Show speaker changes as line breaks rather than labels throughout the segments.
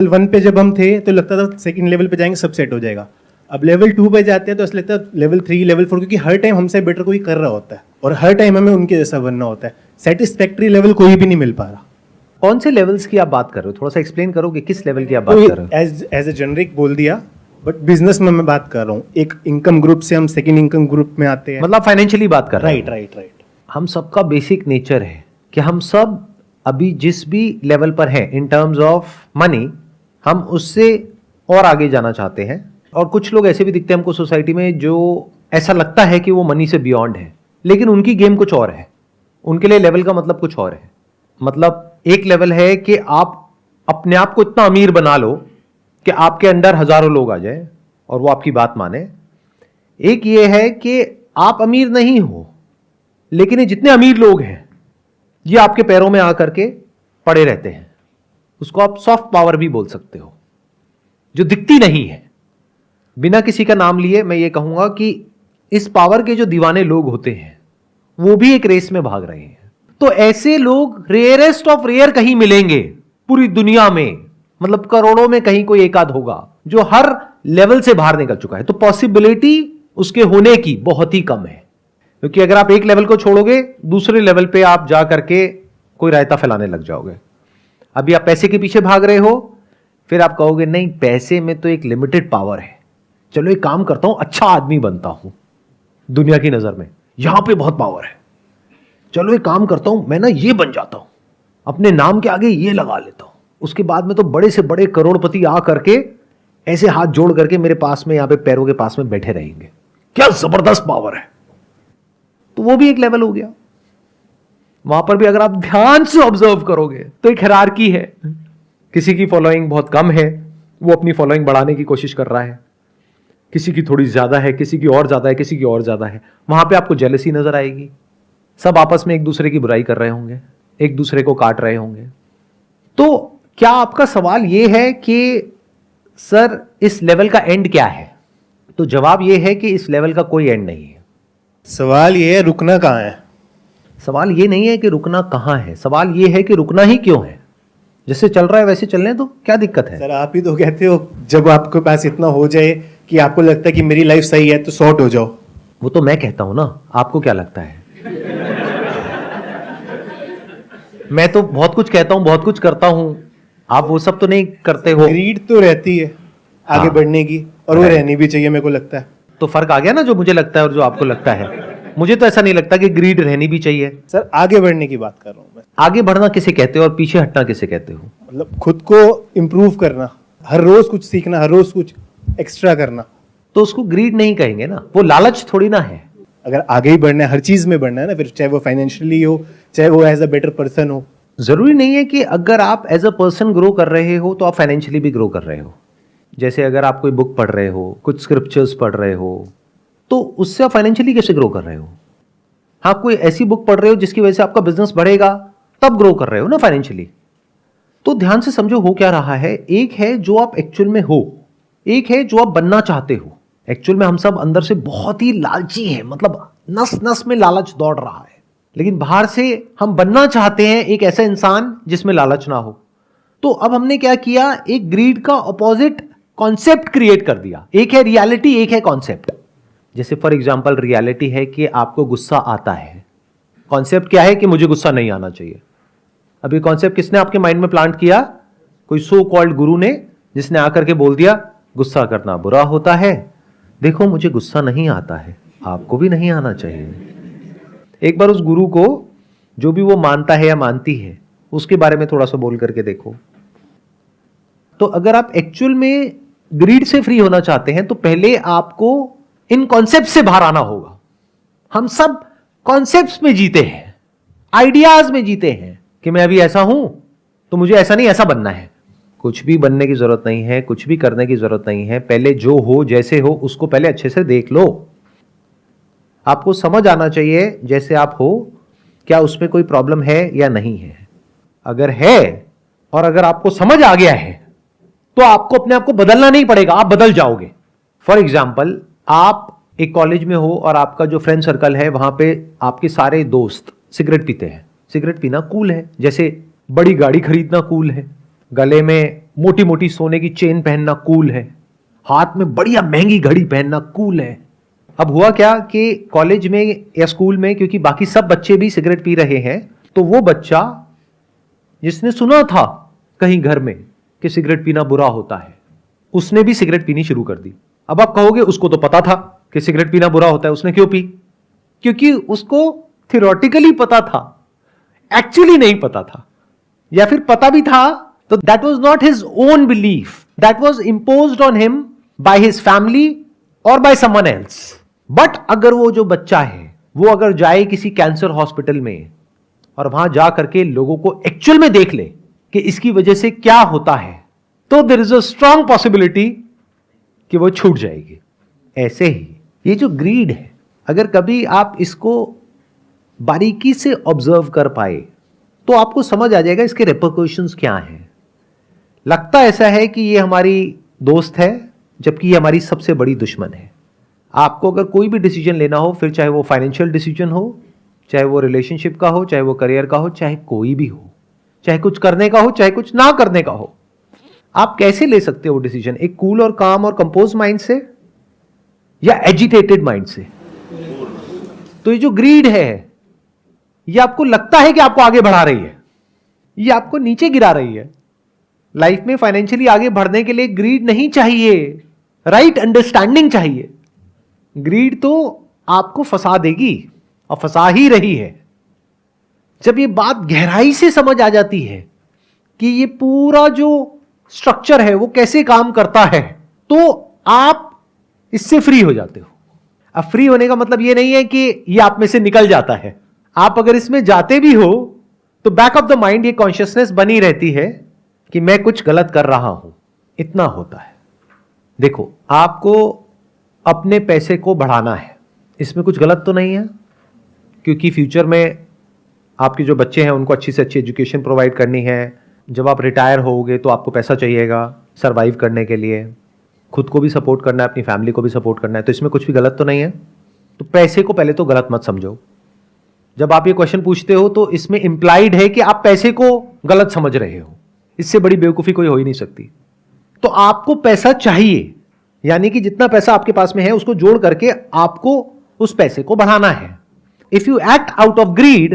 Level 1 पे जब हम थे तो लगता था सेकंड लेवल पे जाएंगे सब सेट हो जाएगा। अब लेवल 2 पे जाते हैं तो ऐसा लगता है लेवल 3 लेवल 4, क्योंकि हर टाइम हमसे बेटर कोई कर रहा होता है और हर टाइम हमें उनके जैसा बनना होता है। सेटिस्फैक्ट्री लेवल कोई भी नहीं मिल पा रहा।
कौन से लेवल्स की आप बात कर रहे हो, थोड़ा सा एक्सप्लेन करो कि किस लेवल की आप बात कर रहे हो।
एज ए जेनरिक बोल दिया, बट बिजनेस में मैं बात कर रहा हूँ। एक इनकम ग्रुप से हम सेकंड इनकम ग्रुप में आते हैं,
मतलब फाइनेंशियली बात कर रहे
राइट राइट राइट।
हम सबका बेसिक नेचर है कि हम सब अभी जिस भी लेवल पर हैं इन टर्म्स ऑफ मनी, हम उससे और आगे जाना चाहते हैं। और कुछ लोग ऐसे भी दिखते हैं हमको सोसाइटी में जो ऐसा लगता है कि वो मनी से बियॉन्ड है, लेकिन उनकी गेम कुछ और है। उनके लिए लेवल का मतलब कुछ और है। मतलब एक लेवल है कि आप अपने आप को इतना अमीर बना लो कि आपके अंडर हजारों लोग आ जाए और वो आपकी बात माने। एक ये है कि आप अमीर नहीं हो, लेकिन ये जितने अमीर लोग हैं ये आपके पैरों में आकर के पड़े रहते हैं। उसको आप सॉफ्ट पावर भी बोल सकते हो, जो दिखती नहीं है। बिना किसी का नाम लिए मैं ये कहूंगा कि इस पावर के जो दीवाने लोग होते हैं वो भी एक रेस में भाग रहे हैं। तो ऐसे लोग रेयरेस्ट ऑफ रेयर कहीं मिलेंगे पूरी दुनिया में, मतलब करोड़ों में कहीं कोई एक आध होगा जो हर लेवल से बाहर निकल चुका है। तो पॉसिबिलिटी उसके होने की बहुत ही कम है, क्योंकि अगर आप एक लेवल को छोड़ोगे दूसरे लेवल पे आप जा करके कोई रायता फैलाने लग जाओगे। अभी आप पैसे के पीछे भाग रहे हो, फिर आप कहोगे नहीं पैसे में तो एक लिमिटेड पावर है, चलो एक काम करता हूं अच्छा आदमी बनता हूं दुनिया की नजर में, यहां पे बहुत पावर है, चलो एक काम करता हूं मैं ना ये बन जाता हूं, अपने नाम के आगे ये लगा लेता हूं, उसके बाद में तो बड़े से बड़े करोड़पति आ करके ऐसे हाथ जोड़ करके मेरे पास में यहां पे पैरों के पास में बैठे रहेंगे। क्या जबरदस्त पावर है। तो वो भी एक लेवल हो गया। वहां पर भी अगर आप ध्यान से ऑब्जर्व करोगे तो एक हायरार्की है। किसी की फॉलोइंग बहुत कम है, वो अपनी फॉलोइंग बढ़ाने की कोशिश कर रहा है। किसी की थोड़ी ज्यादा है, किसी की और ज्यादा है, किसी की और ज्यादा है। वहां पे आपको जेलसी नजर आएगी। सब आपस में एक दूसरे की बुराई कर रहे होंगे, एक दूसरे को काट रहे होंगे। तो क्या आपका सवाल यह है कि सर इस लेवल का एंड क्या है? तो जवाब यह है कि इस लेवल का कोई एंड नहीं है।
सवाल ये है रुकना कहाँ है।
सवाल ये नहीं है कि रुकना कहां है, सवाल ये है कि रुकना ही क्यों है। जैसे चल रहा है वैसे चलने तो क्या दिक्कत है।
सर आप ही तो कहते हो जब आपके पास इतना हो जाए कि आपको लगता है कि मेरी लाइफ सही है तो सॉर्ट हो जाओ।
वो तो मैं कहता हूं ना, आपको क्या लगता है? मैं तो बहुत कुछ कहता हूं, बहुत कुछ करता हूं, आप वो सब तो नहीं करते हो।
ग्रीड तो रहती है आगे
हाँ,
बढ़ने की, और वो रहनी भी चाहिए मेरे को लगता है।
तो फर्क आ गया ना, जो मुझे लगता है और जो आपको लगता है। मुझे तो ऐसा नहीं लगता कि ग्रीड रहनी भी चाहिए।
सर आगे बढ़ने की बात कर रहा हूँ मैं।
आगे बढ़ना किसे कहते हो और पीछे हटना किसे कहते हो?
मतलब खुद को इम्प्रूव करना, हर रोज कुछ सीखना, हर रोज कुछ एक्स्ट्रा करना।
तो उसको ग्रीड नहीं कहेंगे ना, वो लालच थोड़ी ना है।
अगर आगे ही बढ़ना है, हर चीज में बढ़ना है ना, फिर चाहे वो फाइनेंशियली हो, चाहे वो एज अ बेटर पर्सन हो।
जरूरी नहीं है कि अगर आप एज अ पर्सन ग्रो कर रहे हो तो आप फाइनेंशियली भी ग्रो कर रहे हो। जैसे अगर आप कोई बुक पढ़ रहे हो, कुछ स्क्रिप्चर्स पढ़ रहे हो, तो उससे आप फाइनेंशियली कैसे ग्रो कर रहे हो? हाँ, कोई ऐसी बुक पढ़ रहे हो जिसकी वजह से आपका बिजनेस बढ़ेगा, तब ग्रो कर रहे हो ना फाइनेंशियली। तो ध्यान से समझो हो क्या रहा है। एक है जो आप एक्चुअल में हो, एक है जो आप बनना चाहते हो। एक्चुअल में हम सब अंदर से बहुत ही लालची हैं, मतलब नस नस में लालच दौड़ रहा है, लेकिन बाहर से हम बनना चाहते हैं एक ऐसा इंसान जिसमें लालच ना हो। तो अब हमने क्या किया, एक ग्रीड का ऑपोजिट कॉन्सेप्ट क्रिएट कर दिया। एक है रियलिटी, एक है कॉन्सेप्ट। जैसे फॉर एग्जांपल रियलिटी है कि आपको गुस्सा आता है, कॉन्सेप्ट क्या है कि मुझे गुस्सा नहीं आना चाहिए। अब ये कॉन्सेप्ट किसने आपके माइंड में प्लांट किया? कोई सो कॉल्ड गुरु ने, जिसने आकर के बोल दिया गुस्सा करना बुरा होता है, देखो मुझे गुस्सा नहीं आता है, आपको भी नहीं आना चाहिए। एक बार उस गुरु को, जो भी वो मानता है या मानती है, उसके बारे में थोड़ा सा बोल करके देखो। तो अगर आप एक्चुअल में ग्रीड से फ्री होना चाहते हैं तो पहले आपको इन कॉन्सेप्ट से बाहर आना होगा। हम सब कॉन्सेप्ट्स में जीते हैं, आइडियाज में जीते हैं कि मैं अभी ऐसा हूं तो मुझे ऐसा नहीं ऐसा बनना है। कुछ भी बनने की जरूरत नहीं है, कुछ भी करने की जरूरत नहीं है। पहले जो हो जैसे हो उसको पहले अच्छे से देख लो। आपको समझ आना चाहिए जैसे आप हो, क्या उसमें कोई प्रॉब्लम है या नहीं है। अगर है और अगर आपको समझ आ गया है तो आपको अपने आप को बदलना नहीं पड़ेगा, आप बदल जाओगे। फॉर एग्जाम्पल, आप एक कॉलेज में हो और आपका जो फ्रेंड सर्कल है वहां पे आपके सारे दोस्त सिगरेट पीते हैं। सिगरेट पीना कूल है, जैसे बड़ी गाड़ी खरीदना कूल है, गले में मोटी मोटी सोने की चेन पहनना कूल है, हाथ में बढ़िया महंगी घड़ी पहनना कूल है। अब हुआ क्या कि कॉलेज में या स्कूल में, क्योंकि बाकी सब बच्चे भी सिगरेट पी रहे हैं, तो वो बच्चा जिसने सुना था कहीं घर में कि सिगरेट पीना बुरा होता है, उसने भी सिगरेट पीनी शुरू कर दी। अब आप कहोगे उसको तो पता था कि सिगरेट पीना बुरा होता है, उसने क्यों पी? क्योंकि उसको थियोरेटिकली पता था, एक्चुअली नहीं पता था, या फिर पता भी था तो that was not his own belief, that was imposed on him by his family और बाय समवन एल्स। बट अगर वो जो बच्चा है वो अगर जाए किसी कैंसर हॉस्पिटल में और वहां जा करके लोगों को एक्चुअल में देख ले कि इसकी वजह से क्या होता है, तो there is a strong possibility कि वो छूट जाएगी। ऐसे ही ये जो ग्रीड है, अगर कभी आप इसको बारीकी से ऑब्जर्व कर पाए तो आपको समझ आ जाएगा इसके रिपरकशंस क्या हैं। लगता ऐसा है कि ये हमारी दोस्त है, जबकि ये हमारी सबसे बड़ी दुश्मन है। आपको अगर कोई भी डिसीजन लेना हो, फिर चाहे वो फाइनेंशियल डिसीजन हो, चाहे वो रिलेशनशिप का हो, चाहे वो करियर का हो, चाहे कोई भी हो, चाहे कुछ करने का हो, चाहे कुछ ना करने का हो, आप कैसे ले सकते हो डिसीजन? एक कूल और काम और कंपोज माइंड से या एजिटेटेड माइंड से? तो ये जो ग्रीड है, ये आपको लगता है कि आपको आगे बढ़ा रही है, ये आपको नीचे गिरा रही है। लाइफ में फाइनेंशियली आगे बढ़ने के लिए ग्रीड नहीं चाहिए, राइट अंडरस्टैंडिंग चाहिए। ग्रीड तो आपको फंसा देगी और फंसा ही रही है। जब ये बात गहराई से समझ आ जाती है कि ये पूरा जो स्ट्रक्चर है वो कैसे काम करता है, तो आप इससे फ्री हो जाते हो। अब फ्री होने का मतलब ये नहीं है कि ये आप में से निकल जाता है। आप अगर इसमें जाते भी हो तो बैक ऑफ द माइंड ये कॉन्शियसनेस बनी रहती है कि मैं कुछ गलत कर रहा हूं। इतना होता है। देखो, आपको अपने पैसे को बढ़ाना है, इसमें कुछ गलत तो नहीं है, क्योंकि फ्यूचर में आपके जो बच्चे हैं उनको अच्छी से अच्छी एजुकेशन प्रोवाइड करनी है। जब आप रिटायर होगे तो आपको पैसा चाहिएगा सरवाइव करने के लिए, खुद को भी सपोर्ट करना है, अपनी फैमिली को भी सपोर्ट करना है, तो इसमें कुछ भी गलत तो नहीं है। तो पैसे को पहले तो गलत मत समझो। जब आप ये क्वेश्चन पूछते हो तो इसमें इंप्लाइड है कि आप पैसे को गलत समझ रहे हो। इससे बड़ी बेवकूफ़ी कोई हो ही नहीं सकती। तो आपको पैसा चाहिए, यानी कि जितना पैसा आपके पास में है उसको जोड़ करके आपको उस पैसे को बढ़ाना है। If you act out of greed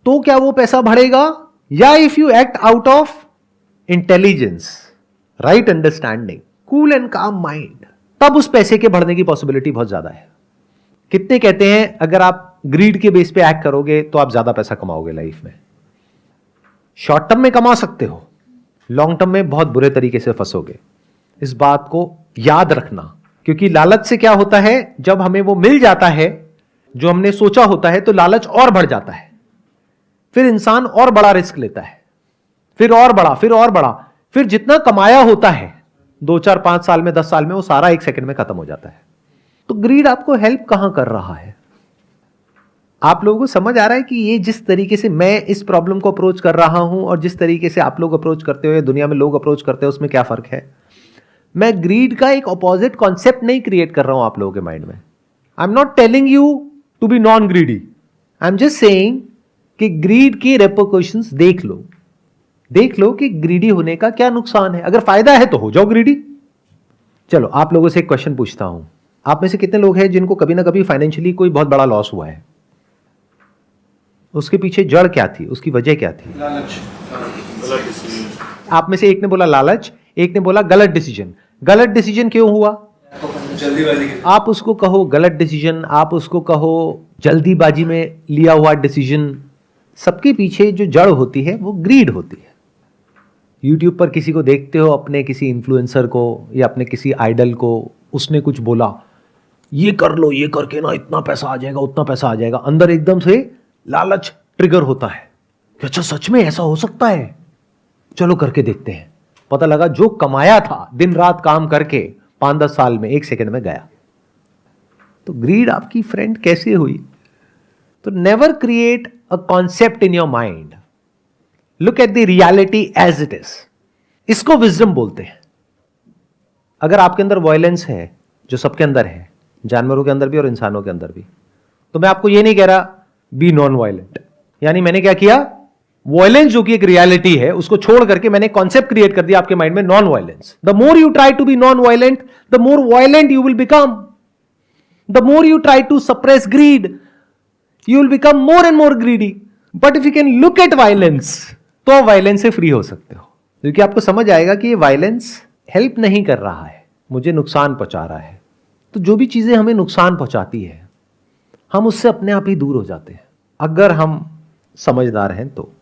तो क्या वो पैसा बढ़ेगा, या if you act out of intelligence, right understanding, cool and calm mind, तब उस पैसे के बढ़ने की पॉसिबिलिटी बहुत ज्यादा है। कितने कहते हैं अगर आप ग्रीड के बेस पे एक्ट करोगे तो आप ज्यादा पैसा कमाओगे लाइफ में। शॉर्ट टर्म में कमा सकते हो, लॉन्ग टर्म में बहुत बुरे तरीके से फंसोगे। इस बात को याद रखना, क्योंकि लालच से क्या होता है, जब हमें वो मिल जाता है जो हमने सोचा होता है तो लालच और बढ़ जाता है। फिर इंसान और बड़ा रिस्क लेता है, फिर और बड़ा, फिर और बड़ा, फिर जितना कमाया होता है 2, 4, 5 साल में, 10 साल में, वो सारा 1 सेकंड में खत्म हो जाता है। तो ग्रीड आपको हेल्प कहां कर रहा है? आप लोगों को समझ आ रहा है कि ये जिस तरीके से मैं इस प्रॉब्लम को अप्रोच कर रहा हूं और जिस तरीके से आप लोग अप्रोच करते हो, दुनिया में लोग अप्रोच करते हो, उसमें क्या फर्क है? मैं ग्रीड का एक ऑपोजिट कॉन्सेप्ट नहीं क्रिएट कर रहा हूं आप लोगों के माइंड में। I am not telling you to be non greedy, I am just saying कि ग्रीड की रेपरकशंस देख लो, देख लो कि ग्रीडी होने का क्या नुकसान है। अगर फायदा है तो हो जाओ ग्रीडी। चलो, आप लोगों से एक क्वेश्चन पूछता हूं, आप में से कितने लोग हैं जिनको कभी ना कभी फाइनेंशियली कोई बहुत बड़ा लॉस हुआ है? उसके पीछे जड़ क्या थी, उसकी वजह क्या थी?
लालच, गलत डिसीजन।
आप में से एक ने बोला लालच, एक ने बोला गलत डिसीजन। गलत डिसीजन क्यों हुआ?
जल्दीबाजी की।
आप उसको कहो गलत डिसीजन, आप उसको कहो जल्दीबाजी में लिया हुआ डिसीजन, सबके पीछे जो जड़ होती है वो ग्रीड होती है। यूट्यूब पर किसी को देखते हो, अपने किसी इन्फ्लुएंसर को या अपने किसी आइडल को, उसने कुछ बोला, ये कर लो, ये करके ना इतना पैसा आ जाएगा, उतना पैसा आ जाएगा, अंदर एकदम से लालच ट्रिगर होता है कि अच्छा सच में ऐसा हो सकता है, चलो करके देखते हैं। पता लगा जो कमाया था दिन रात काम करके 5-10 साल में 1 सेकंड में गया। तो ग्रीड आपकी फ्रेंड कैसे हुई? तो never create a concept in your mind, look at the reality as it is. इसको विजडम बोलते हैं। अगर आपके अंदर वायलेंस है, जो सबके अंदर है, जानवरों के अंदर भी और इंसानों के अंदर भी, तो मैं आपको ये नहीं कह रहा बी नॉन वायलेंट, यानी मैंने क्या किया, वायलेंस जो कि एक रियलिटी है उसको छोड़ करके मैंने कॉन्सेप्ट क्रिएट कर दिया आपके माइंड में, non violence. The more you try to be non violent, the more violent you will become. The more you try to suppress greed, you will become more and more greedy. But if you can look at violence, तो आप violence से free हो सकते हो, क्योंकि आपको समझ आएगा कि ये वायलेंस हेल्प नहीं कर रहा है, मुझे नुकसान पहुंचा रहा है। तो जो भी चीजें हमें नुकसान पहुंचाती है हम उससे अपने आप ही दूर हो जाते हैं, अगर हम समझदार हैं तो।